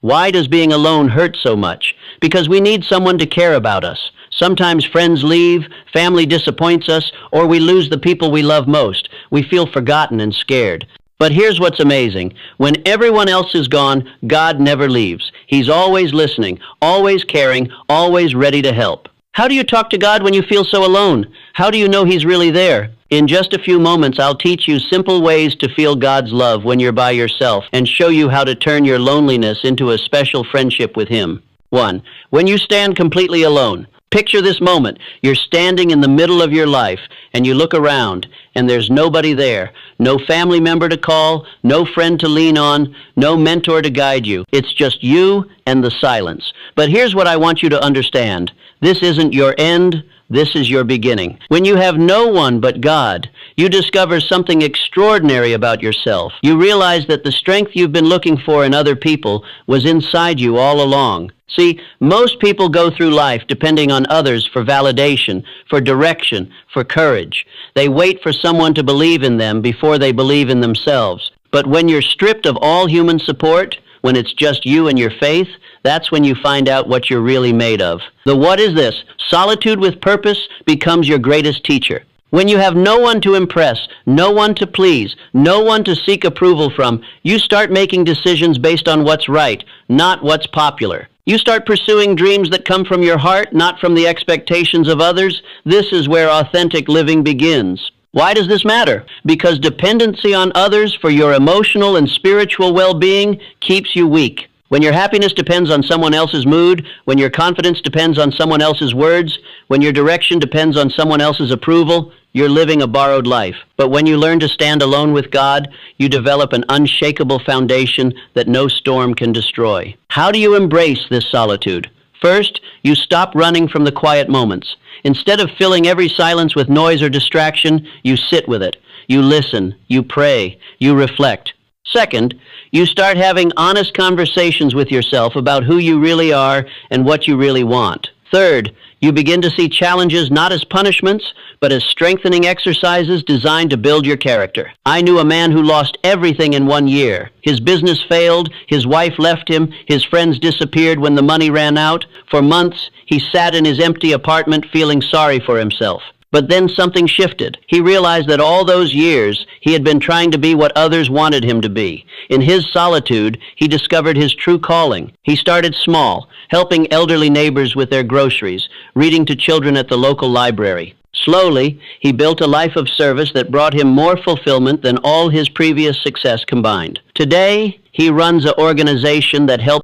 Why does being alone hurt so much? Because we need someone to care about us. Sometimes friends leave, family disappoints us, or we lose the people we love most. We feel forgotten and scared. But here's what's amazing. When everyone else is gone, God never leaves. He's always listening, always caring, always ready to help. How do you talk to God when you feel so alone? How do you know He's really there? In just a few moments, I'll teach you simple ways to feel God's love when you're by yourself and show you how to turn your loneliness into a special friendship with Him. 1. When you stand completely alone. Picture this moment. You're standing in the middle of your life, and you look around, and there's nobody there. No family member to call, no friend to lean on, no mentor to guide you. It's just you and the silence. But here's what I want you to understand. This isn't your end. This is your beginning. When you have no one but God, you discover something extraordinary about yourself. You realize that the strength you've been looking for in other people was inside you all along. See, most people go through life depending on others for validation, for direction, for courage. They wait for someone to believe in them before they believe in themselves. But when you're stripped of all human support, when it's just you and your faith, that's when you find out what you're really made of. The what is this? Solitude with purpose becomes your greatest teacher. When you have no one to impress, no one to please, no one to seek approval from, you start making decisions based on what's right, not what's popular. You start pursuing dreams that come from your heart, not from the expectations of others. This is where authentic living begins. Why does this matter? Because dependency on others for your emotional and spiritual well-being keeps you weak. When your happiness depends on someone else's mood, when your confidence depends on someone else's words, when your direction depends on someone else's approval, you're living a borrowed life. But when you learn to stand alone with God, you develop an unshakable foundation that no storm can destroy. How do you embrace this solitude? First, you stop running from the quiet moments. Instead of filling every silence with noise or distraction, you sit with it. You listen, you pray, you reflect. Second, you start having honest conversations with yourself about who you really are and what you really want. Third, you begin to see challenges not as punishments, but as strengthening exercises designed to build your character. I knew a man who lost everything in 1 year. His business failed, his wife left him, his friends disappeared when the money ran out. For months, he sat in his empty apartment feeling sorry for himself. But then something shifted. He realized that all those years he had been trying to be what others wanted him to be. In his solitude, he discovered his true calling. He started small, helping elderly neighbors with their groceries, reading to children at the local library. Slowly, he built a life of service that brought him more fulfillment than all his previous success combined. Today, he runs an organization that helps